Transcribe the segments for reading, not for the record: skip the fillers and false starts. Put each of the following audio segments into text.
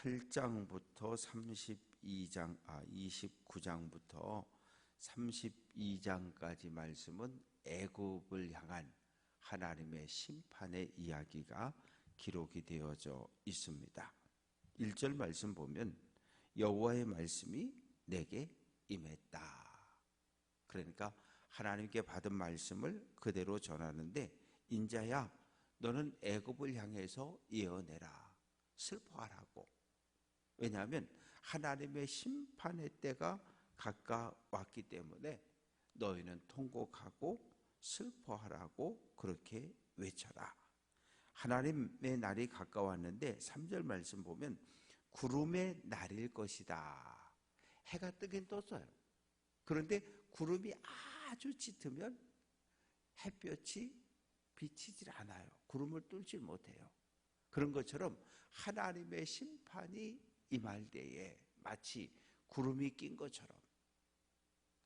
28장부터 29장부터 32장까지 말씀은 애굽을 향한 하나님의 심판의 이야기가 기록이 되어져 있습니다. 1절 말씀 보면 여호와의 말씀이 내게 임했다. 그러니까 하나님께 받은 말씀을 그대로 전하는데, 인자야 너는 애굽을 향해서 예언해라, 슬퍼하라고. 왜냐하면 하나님의 심판의 때가 가까웠기 때문에 너희는 통곡하고 슬퍼하라고 그렇게 외쳐라. 하나님의 날이 가까웠는데 3절 말씀 보면 구름의 날일 것이다. 해가 뜨긴 떴어요. 그런데 구름이 아주 짙으면 햇볕이 비치질 않아요. 구름을 뚫질 못해요. 그런 것처럼 하나님의 심판이 임할 때에 마치 구름이 낀 것처럼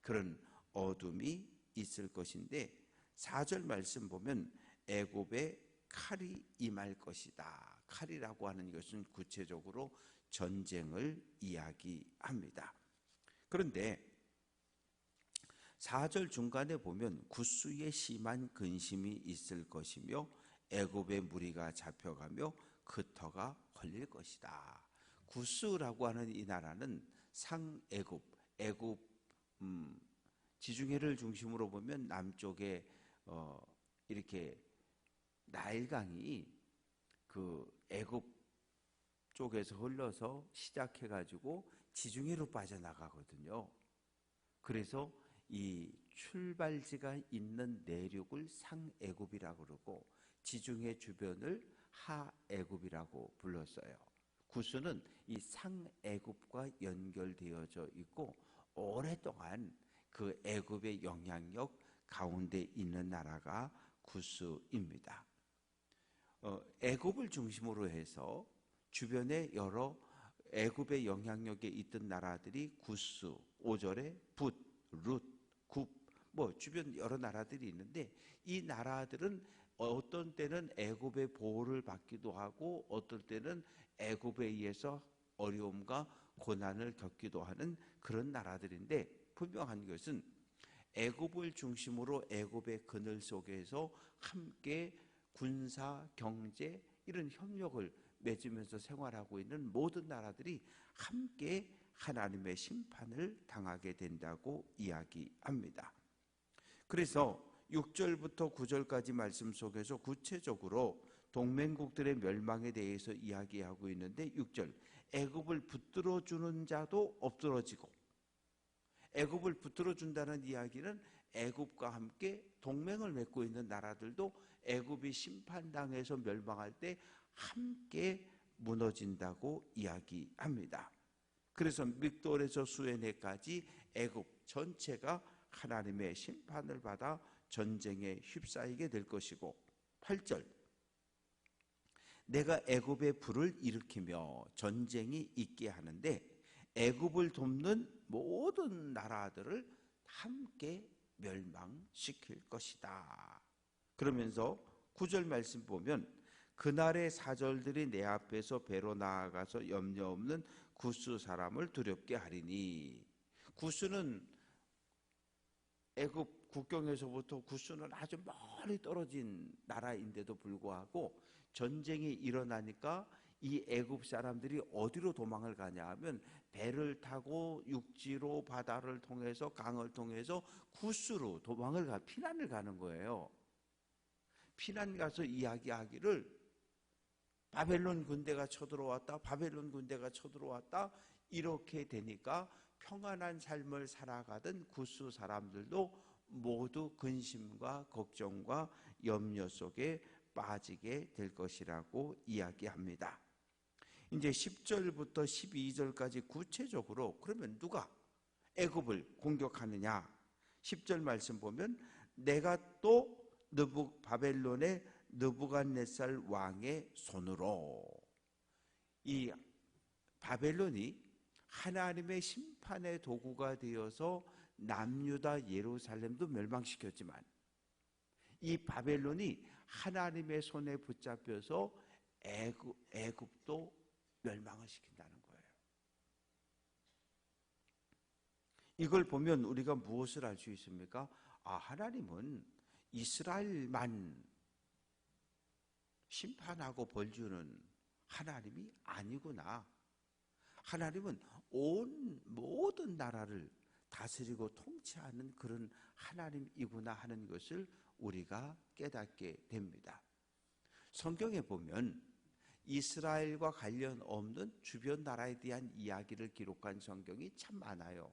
그런 어둠이 있을 것인데, 4절 말씀 보면 애굽에 칼이 임할 것이다. 칼이라고 하는 것은 구체적으로 전쟁을 이야기합니다. 그런데 4절 중간에 보면 구스의 심한 근심이 있을 것이며 애굽의 무리가 잡혀가며 그 터가 걸릴 것이다. 구스라고 하는 이 나라는 상애굽, 애굽 지중해를 중심으로 보면 남쪽에 이렇게 나일강이 그 애굽 쪽에서 흘러서 시작해가지고 지중해로 빠져나가거든요. 그래서 이 출발지가 있는 내륙을 상애굽이라고 그러고 지중해 주변을 하애굽이라고 불렀어요. 구스는 이 상애굽과 연결되어져 있고 오랫동안 그 애굽의 영향력 가운데 있는 나라가 구스입니다. 애굽을 중심으로 해서 주변에 여러 애굽의 영향력에 있던 나라들이 구스, 5절에 붓, 룻, 굽, 주변 여러 나라들이 있는데, 이 나라들은 어떤 때는 애굽의 보호를 받기도 하고 어떨 때는 애굽에 의해서 어려움과 고난을 겪기도 하는 그런 나라들인데, 분명한 것은 애굽을 중심으로 애굽의 그늘 속에서 함께 군사, 경제 이런 협력을 맺으면서 생활하고 있는 모든 나라들이 함께 하나님의 심판을 당하게 된다고 이야기합니다. 그래서 6절부터 9절까지 말씀 속에서 구체적으로 동맹국들의 멸망에 대해서 이야기하고 있는데, 6절 애굽을 붙들어 주는 자도 엎드러지고, 애굽을 붙들어 준다는 이야기는 애굽과 함께 동맹을 맺고 있는 나라들도 애굽이 심판당해서 멸망할 때 함께 무너진다고 이야기합니다. 그래서 믹돌에서 수에네까지 애굽 전체가 하나님의 심판을 받아 전쟁에 휩싸이게 될 것이고, 8절 내가 애굽에 불을 일으키며 전쟁이 있게 하는데 애굽을 돕는 모든 나라들을 함께 멸망시킬 것이다. 그러면서 9절 말씀 보면 그날의 사절들이 내 앞에서 배로 나아가서 염려 없는 구스 사람을 두렵게 하리니. 구스는 애굽 국경에서부터 구스는 아주 멀리 떨어진 나라인데도 불구하고 전쟁이 일어나니까 이 애굽 사람들이 어디로 도망을 가냐 하면 배를 타고 육지로 바다를 통해서 강을 통해서 구스로 피난을 가는 거예요. 피난 가서 이야기하기를 바벨론 군대가 쳐들어왔다, 바벨론 군대가 쳐들어왔다, 이렇게 되니까 평안한 삶을 살아가던 구스 사람들도 모두 근심과 걱정과 염려 속에 빠지게 될 것이라고 이야기합니다. 이제 10절부터 12절까지 구체적으로 그러면 누가 애굽을 공격하느냐? 10절 말씀 보면 내가 또 바벨론의 느부갓네살 왕의 손으로, 이 바벨론이 하나님의 심판의 도구가 되어서 남유다 예루살렘도 멸망시켰지만 이 바벨론이 하나님의 손에 붙잡혀서 애굽도 멸망을 시킨다는 거예요. 이걸 보면 우리가 무엇을 알 수 있습니까? 하나님은 이스라엘만 심판하고 벌주는 하나님이 아니구나. 하나님은 온 모든 나라를 다스리고 통치하는 그런 하나님이구나 하는 것을 우리가 깨닫게 됩니다. 성경에 보면 이스라엘과 관련 없는 주변 나라에 대한 이야기를 기록한 성경이 참 많아요.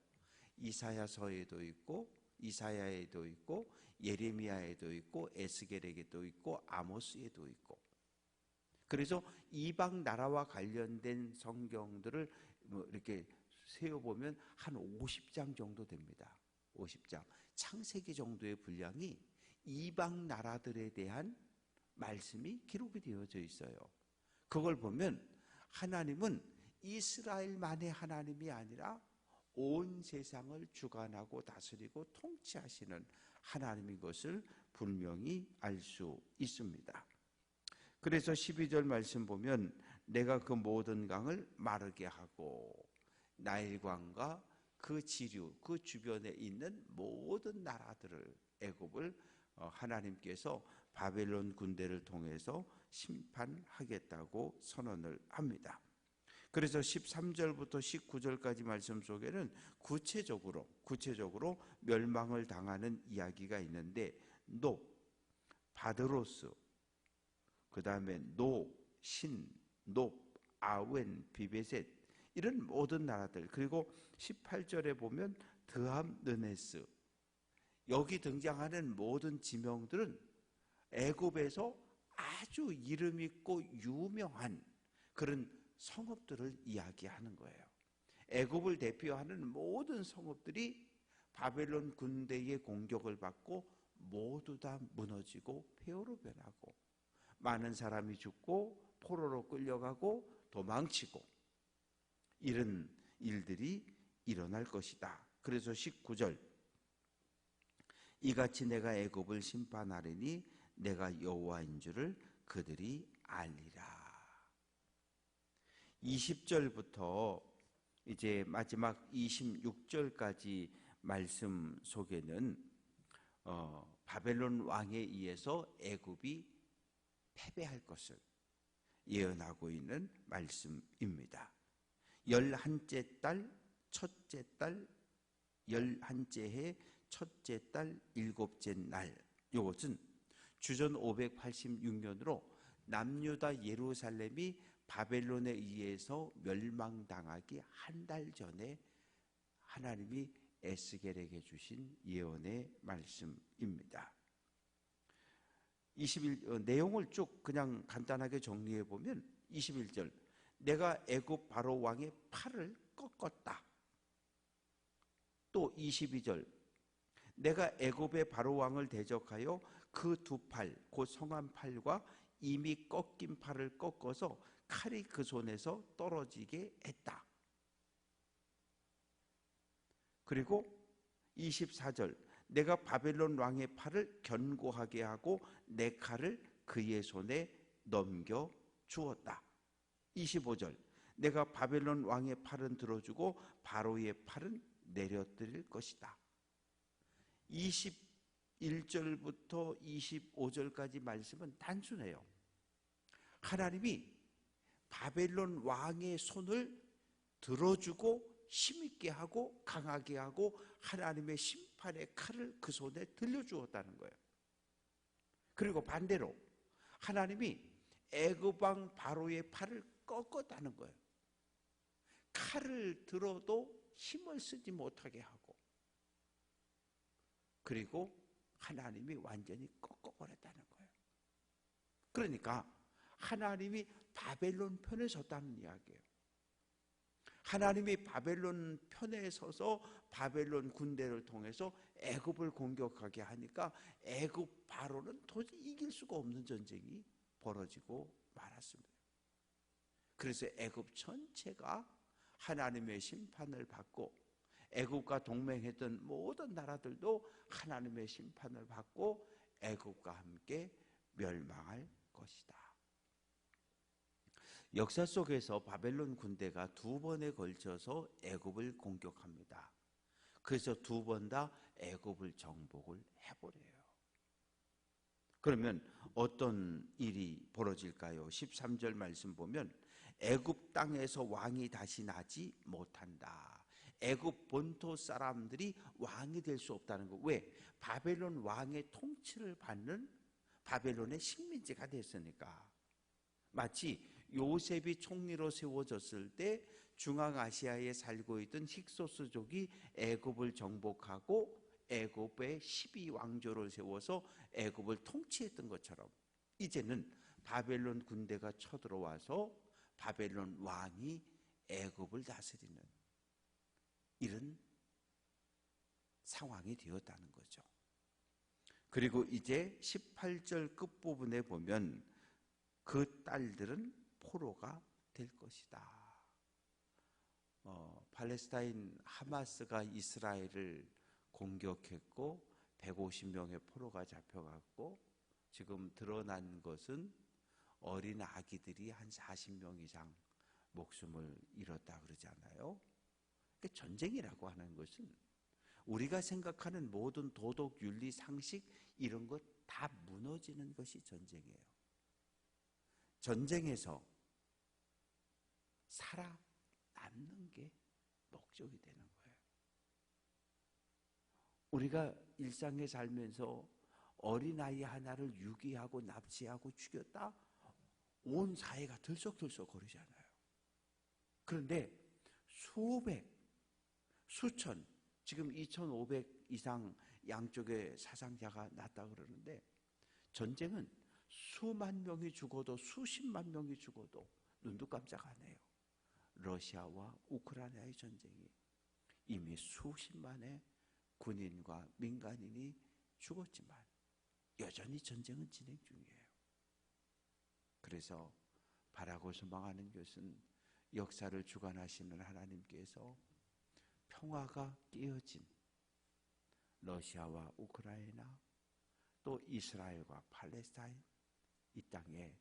이사야서에도 있고, 이사야에도 있고, 예레미야에도 있고, 에스겔에게도 있고, 아모스에도 있고. 그래서 이방 나라와 관련된 성경들을 이렇게 세어보면 한 50장 정도 됩니다. 50장. 창세기 정도의 분량이 이방 나라들에 대한 말씀이 기록이 되어져 있어요. 그걸 보면 하나님은 이스라엘만의 하나님이 아니라 온 세상을 주관하고 다스리고 통치하시는 하나님인 것을 분명히 알 수 있습니다. 그래서 12절 말씀 보면 내가 그 모든 강을 마르게 하고 나일강과 그 지류, 그 주변에 있는 모든 나라들을, 애굽을 하나님께서 바벨론 군대를 통해서 심판하겠다고 선언을 합니다. 그래서 13절부터 19절까지 말씀 속에는 구체적으로 멸망을 당하는 이야기가 있는데 노, 바드로스, 그 다음에 노, 신, 높, 아웬, 비베셋 이런 모든 나라들, 그리고 18절에 보면 드함, 느네스, 여기 등장하는 모든 지명들은 애굽에서 아주 이름 있고 유명한 그런 성읍들을 이야기하는 거예요. 애굽을 대표하는 모든 성읍들이 바벨론 군대의 공격을 받고 모두 다 무너지고 폐허로 변하고 많은 사람이 죽고 포로로 끌려가고 도망치고 이런 일들이 일어날 것이다. 그래서 19절 이같이 내가 애굽을 심판하리니 내가 여호와인 줄을 그들이 알리라. 20절부터 이제 마지막 26절까지 말씀 속에는 바벨론 왕에 의해서 애굽이 패배할 것을 예언하고 있는 말씀입니다. 11째 달 첫째 달 11째 해 첫째 달 7째 날, 이것은 주전 586년으로 남유다 예루살렘이 바벨론에 의해서 멸망당하기 한 달 전에 하나님이 에스겔에게 주신 예언의 말씀입니다. 21 내용을 쭉 그냥 간단하게 정리해 보면 21절 내가 애굽 바로 왕의 팔을 꺾었다. 또 22절 내가 애굽의 바로 왕을 대적하여 그 두 팔, 곧 성한 팔과 이미 꺾인 팔을 꺾어서 칼이 그 손에서 떨어지게 했다. 그리고 24절 내가 바벨론 왕의 팔을 견고하게 하고 내 칼을 그의 손에 넘겨 주었다. 25절 내가 바벨론 왕의 팔은 들어주고 바로의 팔은 내려드릴 것이다. 21절부터 25절까지 말씀은 단순해요. 하나님이 바벨론 왕의 손을 들어주고 힘있게 하고 강하게 하고 하나님의 심판의 칼을 그 손에 들려주었다는 거예요. 그리고 반대로 하나님이 애굽 왕 바로의 팔을 꺾었다는 거예요. 칼을 들어도 힘을 쓰지 못하게 하고, 그리고 하나님이 완전히 꺾어버렸다는 거예요. 그러니까 하나님이 바벨론 편에 섰다는 이야기예요. 하나님이 바벨론 편에 서서 바벨론 군대를 통해서 애굽을 공격하게 하니까 애굽 바로는 도저히 이길 수가 없는 전쟁이 벌어지고 말았습니다. 그래서 애굽 전체가 하나님의 심판을 받고 애굽과 동맹했던 모든 나라들도 하나님의 심판을 받고 애굽과 함께 멸망할 것이다. 역사 속에서 바벨론 군대가 두 번에 걸쳐서 애굽을 공격합니다. 그래서 두 번 다 애굽을 정복을 해버려요. 그러면 어떤 일이 벌어질까요? 13절 말씀 보면 애굽 땅에서 왕이 다시 나지 못한다. 애굽 본토 사람들이 왕이 될 수 없다는 거. 왜? 바벨론 왕의 통치를 받는 바벨론의 식민지가 됐으니까. 마치 요셉이 총리로 세워졌을 때 중앙아시아에 살고 있던 힉소스족이 애굽을 정복하고 애굽의 12왕조를 세워서 애굽을 통치했던 것처럼 이제는 바벨론 군대가 쳐들어와서 바벨론 왕이 애굽을 다스리는 이런 상황이 되었다는 거죠. 그리고 이제 18절 끝부분에 보면 그 딸들은 포로가 될 것이다. 팔레스타인 하마스가 이스라엘을 공격했고 150명의 포로가 잡혀갔고 지금 드러난 것은 어린 아기들이 한 40명 이상 목숨을 잃었다 그러잖아요. 전쟁이라고 하는 것은 우리가 생각하는 모든 도덕, 윤리, 상식 이런 것 다 무너지는 것이 전쟁이에요. 전쟁에서 살아남는 게 목적이 되는 거예요. 우리가 일상에 살면서 어린아이 하나를 유기하고 납치하고 죽였다? 온 사회가 들썩들썩 거리잖아요. 그런데 수백, 수천, 지금 2,500 이상 양쪽에 사상자가 났다 그러는데 전쟁은 수만 명이 죽어도 수십만 명이 죽어도 눈도 깜짝 안 해요. 러시아와 우크라이나의 전쟁이 이미 수십만의 군인과 민간인이 죽었지만 여전히 전쟁은 진행 중이에요. 그래서 바라고 소망하는 것은 역사를 주관하시는 하나님께서 평화가 깨어진 러시아와 우크라이나 또 이스라엘과 팔레스타인 이 땅에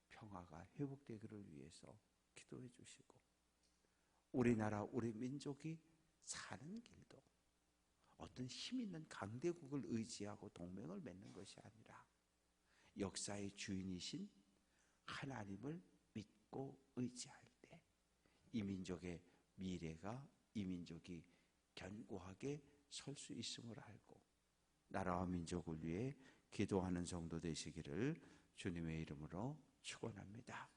평화가 회복되기를 위해서 기도해 주시고 우리나라 우리 민족이 사는 길도 어떤 힘 있는 강대국을 의지하고 동맹을 맺는 것이 아니라 역사의 주인이신 하나님을 믿고 의지할 때 이 민족의 미래가 이 민족이 견고하게 설 수 있음을 알고 나라와 민족을 위해 기도하는 성도 되시기를 주님의 이름으로 축원합니다.